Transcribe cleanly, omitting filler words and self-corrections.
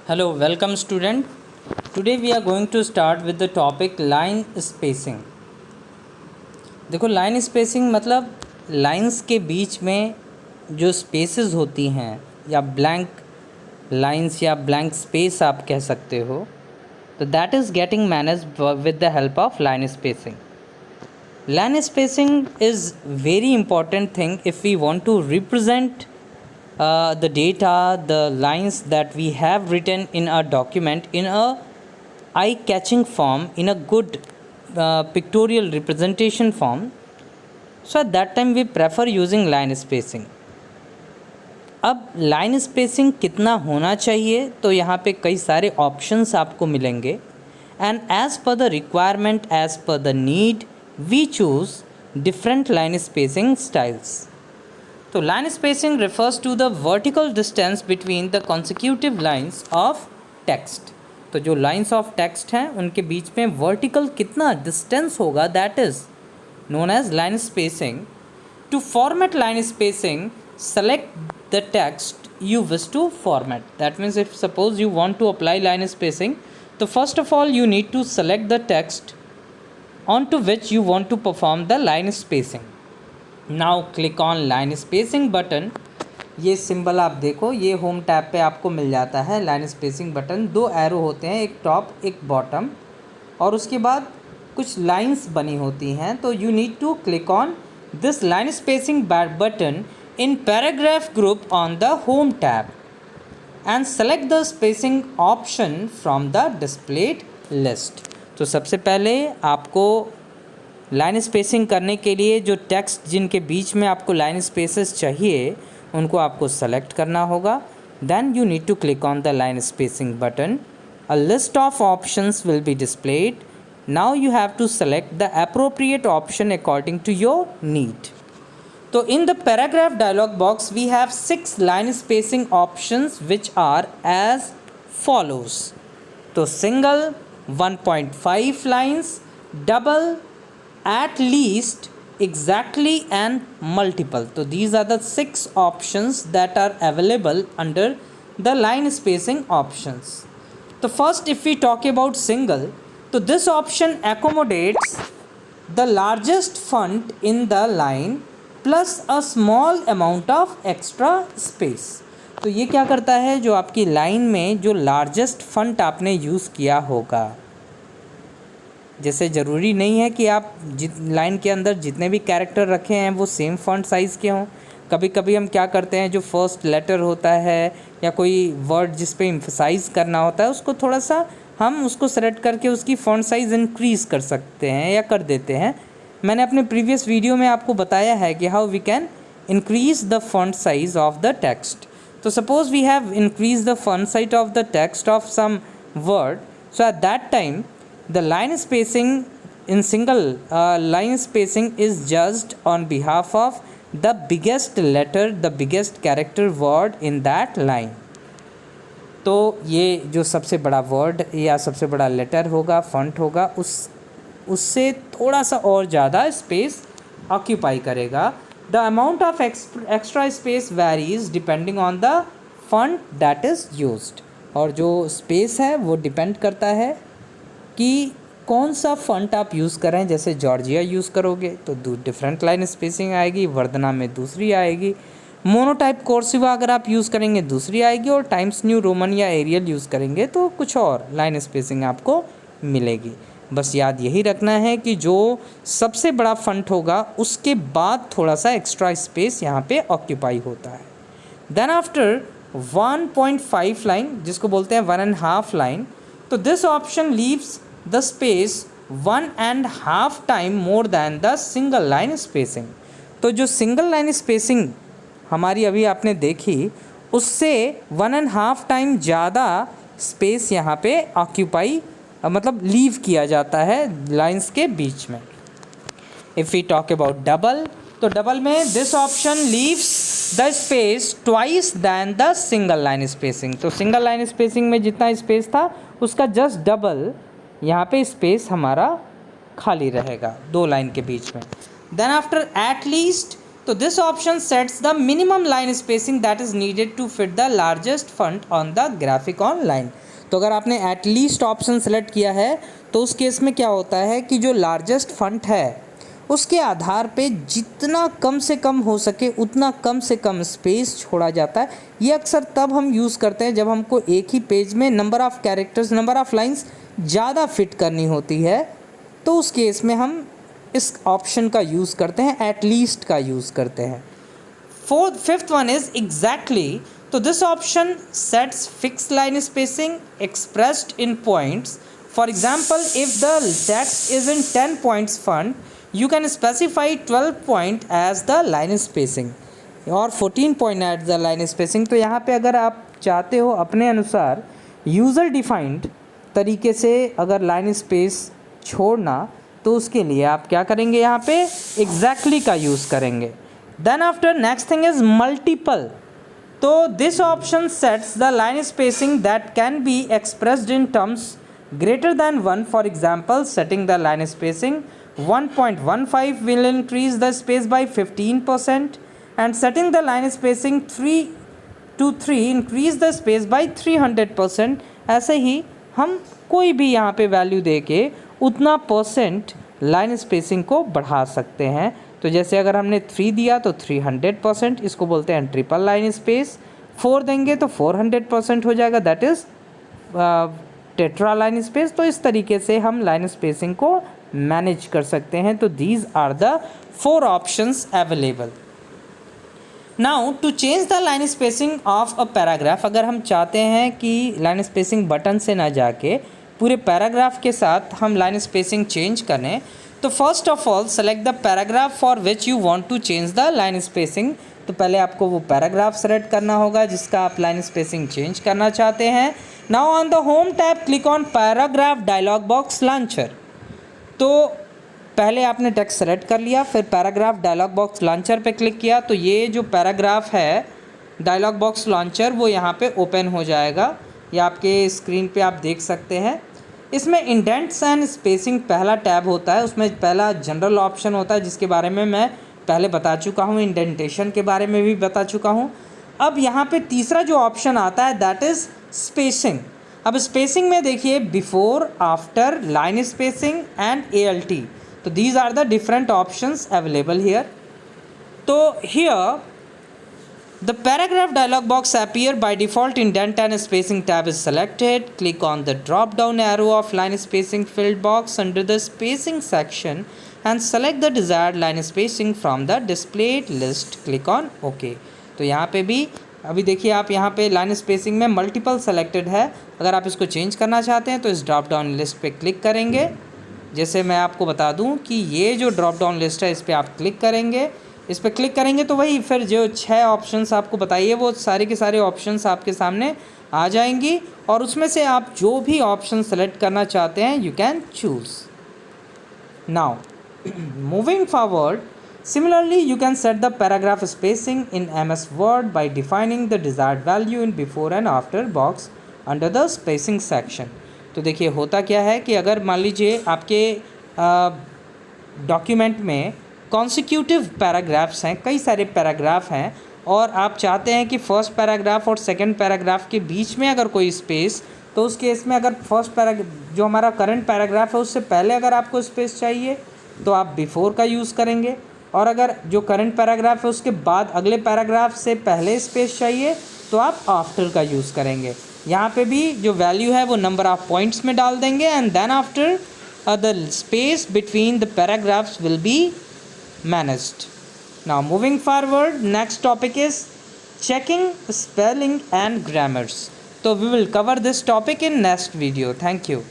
Hello, welcome student. Today we are going to start with the topic line spacing. देखो line spacing मतलब lines के बीच में जो स्पेसेस होती हैं या ब्लैंक लाइंस या ब्लैंक स्पेस आप कह सकते हो, तो that is getting manage with the help of line spacing. Line spacing is very important thing if we want to represent the data, the lines that we have written in our document in a eye-catching form, in a good pictorial representation form. So at that time we prefer using line spacing. अब line spacing कितना होना चाहिए, तो यहाँ पे कई सारे options आपको मिलेंगे and as per the requirement, as per the need, we choose different line spacing styles. So line spacing refers to the vertical distance between the consecutive lines of text. तो जो lines of text हैं उनके बीच में vertical कितना distance होगा, that is known as line spacing. To format line spacing, select the text you wish to format. That means if suppose you want to apply line spacing, so first of all you need to select the text onto which you want to perform the line spacing. Now click on line spacing button. ये symbol आप देखो, ये home tab पे आपको मिल जाता है line spacing button. दो arrow होते हैं, एक टॉप एक बॉटम, और उसके बाद कुछ लाइंस बनी होती हैं. तो you need to click on this line spacing button in paragraph group on the home tab and select the spacing option from the displayed list. तो सबसे पहले आपको लाइन स्पेसिंग करने के लिए जो टेक्स्ट जिनके बीच में आपको लाइन स्पेसेस चाहिए उनको आपको सेलेक्ट करना होगा. Then you need to click on the line spacing button. A list of options will be displayed. Now you have to select the appropriate option according to your need. तो in the paragraph dialog box we have 6 line spacing options which are as follows. तो single 1.5 lines, double, at least, exactly and multiple. So these are the 6 options that are available under the line spacing options. So first if we talk about single, so this option accommodates the largest font in the line plus a small amount of extra space. तो ये क्या करता है, जो आपकी line में जो largest front आपने यूज़ किया होगा, जैसे ज़रूरी नहीं है कि आप लाइन के अंदर जितने भी कैरेक्टर रखे हैं वो सेम फंट साइज़ के हों. कभी कभी हम क्या करते हैं, जो फर्स्ट लेटर होता है या कोई वर्ड जिस पे एम्फसाइज़ करना होता है उसको थोड़ा सा हम उसको सेलेक्ट करके उसकी फॉन्ट साइज़ इंक्रीज़ कर सकते हैं या कर देते हैं. मैंने अपने प्रीवियस वीडियो में आपको बताया है कि how we can increase the font size of the text. So suppose we have increased the font size of the text of some word. So at that time the line spacing in single line spacing is judged on behalf of the biggest letter, the biggest character word in that line. तो ये जो सबसे बड़ा word या सबसे बड़ा letter होगा, font होगा, उससे थोड़ा सा और ज़्यादा स्पेस ऑक्यूपाई करेगा. The amount of extra space varies depending on the font that is used. और जो स्पेस है वो डिपेंड करता है कि कौन सा फॉन्ट आप यूज़ कर रहे हैं. जैसे जॉर्जिया यूज़ करोगे तो डिफरेंट लाइन स्पेसिंग आएगी, वर्धना में दूसरी आएगी. मोनोटाइप कोर्सिवा अगर आप यूज़ करेंगे दूसरी आएगी, और टाइम्स न्यू रोमन या एरियल यूज़ करेंगे तो कुछ और लाइन स्पेसिंग आपको मिलेगी. बस याद यही रखना है कि जो सबसे बड़ा फंट होगा उसके बाद थोड़ा सा एक्स्ट्रा स्पेस यहाँ पे ऑक्यूपाई होता है. देन आफ्टर 1.5 लाइन, जिसको बोलते हैं 1.5 लाइन, तो this option leaves the space 1.5 time more than the single line spacing. तो जो सिंगल लाइन स्पेसिंग हमारी अभी आपने देखी उससे 1.5 टाइम ज़्यादा स्पेस यहाँ पे ऑक्यूपाई मतलब लीव किया जाता है लाइंस के बीच में. If we talk about double, तो डबल में this option leaves the space twice than the single line spacing. तो सिंगल लाइन स्पेसिंग में जितना स्पेस था उसका जस्ट डबल यहाँ पे स्पेस हमारा खाली रहेगा दो लाइन के बीच में. देन आफ्टर एट लीस्ट तो this option sets the minimum line spacing that is needed to fit the largest font on the graphic on line. तो अगर आपने एटलीस्ट ऑप्शन सेलेक्ट किया है तो उस केस में क्या होता है कि जो लार्जेस्ट फॉन्ट है उसके आधार पे जितना कम से कम हो सके उतना कम से कम स्पेस छोड़ा जाता है। ये अक्सर तब हम यूज़ करते हैं जब हमको एक ही पेज में number of characters, number of lines ज़्यादा फिट करनी होती है, तो उस केस में हम इस ऑप्शन का यूज़ करते हैं, एटलीस्ट का यूज़ करते हैं। Fifth one is exactly. तो this option sets fix line spacing expressed in points. For example, if the text is in 10 points font, you can specify 12 point as the line spacing और 14 point as the line spacing। तो यहाँ पे अगर आप चाहते हो अपने अनुसार यूज़र डिफाइंड तरीके से अगर लाइन स्पेस छोड़ना, तो उसके लिए आप क्या करेंगे, यहाँ पे exactly का यूज़ करेंगे। Then after next thing is multiple. तो this option sets the line spacing that can be expressed in terms greater than 1. For example, setting the line spacing 1.15 will increase the space by 15%, and setting the line spacing 3 to 3 increase the space by 300%। ऐसे ही हम कोई भी यहाँ पे value दे के उतना percent line spacing को बढ़ा सकते हैं। तो जैसे अगर हमने 3 दिया तो 300%, इसको बोलते हैं ट्रिपल लाइन स्पेस। 4 देंगे तो 400% हो जाएगा, that is tetra line space. तो इस तरीके से हम लाइन स्पेसिंग को मैनेज कर सकते हैं। तो these are the 4 options available. Now to change the line spacing of a paragraph, अगर हम चाहते हैं कि लाइन स्पेसिंग बटन से ना जाके पूरे पैराग्राफ के साथ हम लाइन स्पेसिंग चेंज करें, तो first of all select the paragraph for which you want to change the line spacing. तो पहले आपको वो पैराग्राफ सेलेक्ट करना होगा जिसका आप लाइन स्पेसिंग चेंज करना चाहते हैं। Now on the home tab click on paragraph dialog box launcher. तो पहले आपने टेक्स्ट सेलेक्ट कर लिया, फिर पैराग्राफ डायलॉग बॉक्स लॉन्चर पे क्लिक किया, तो ये जो पैराग्राफ है डायलॉग बॉक्स लॉन्चर वो यहाँ पे ओपन हो जाएगा। ये आपके स्क्रीन पे आप देख सकते हैं। इसमें इंडेंट्स एंड स्पेसिंग पहला टैब होता है, उसमें पहला जनरल ऑप्शन होता है जिसके बारे में मैं पहले बता चुका हूँ, इंडेंटेशन के बारे में भी बता चुका हूँ। अब यहाँ पे तीसरा जो ऑप्शन आता है दैट इज़ स्पेसिंग। अब स्पेसिंग में देखिए before, after, line spacing and ALT। तो these are the different options available here. तो here the paragraph dialog box appear by default, indent and spacing tab is selected. Click on the drop down arrow of line spacing filled box under the spacing section and select the desired line spacing from the displayed list. Click on OK। तो यहाँ पे भी अभी देखिए आप यहाँ पे line spacing में मल्टीपल सेलेक्टेड है। अगर आप इसको चेंज करना चाहते हैं तो इस ड्रॉप डाउन लिस्ट पे क्लिक करेंगे। जैसे मैं आपको बता दूँ कि ये जो ड्रॉप डाउन लिस्ट है इस पर आप क्लिक करेंगे, इस पर क्लिक करेंगे तो वही फिर जो 6 ऑप्शंस आपको बताइए वो सारे के सारे ऑप्शंस आपके सामने आ जाएंगी और उसमें से आप जो भी ऑप्शन सेलेक्ट करना चाहते हैं you can choose. Now moving forward, similarly you can set the paragraph spacing in MS Word by defining the desired value in before and after box under the spacing section। तो देखिए होता क्या है कि अगर मान लीजिए आपके डॉक्यूमेंट में कॉन्सिक्यूटिव पैराग्राफ्स हैं, कई सारे पैराग्राफ हैं और आप चाहते हैं कि फर्स्ट पैराग्राफ और सेकंड पैराग्राफ के बीच में अगर कोई स्पेस, तो उस केस में अगर फर्स्ट जो हमारा करंट पैराग्राफ है उससे पहले अगर आपको स्पेस चाहिए तो आप बिफोर का यूज़ करेंगे, और अगर जो करंट पैराग्राफ है उसके बाद अगले पैराग्राफ से पहले स्पेस चाहिए तो आप आफ्टर का यूज़ करेंगे। यहाँ पे भी जो वैल्यू है वो नंबर ऑफ पॉइंट्स में डाल देंगे and then after the space between the paragraphs will be managed। Now moving forward, next topic is checking spelling and grammars। So we will cover this topic in next video. Thank you।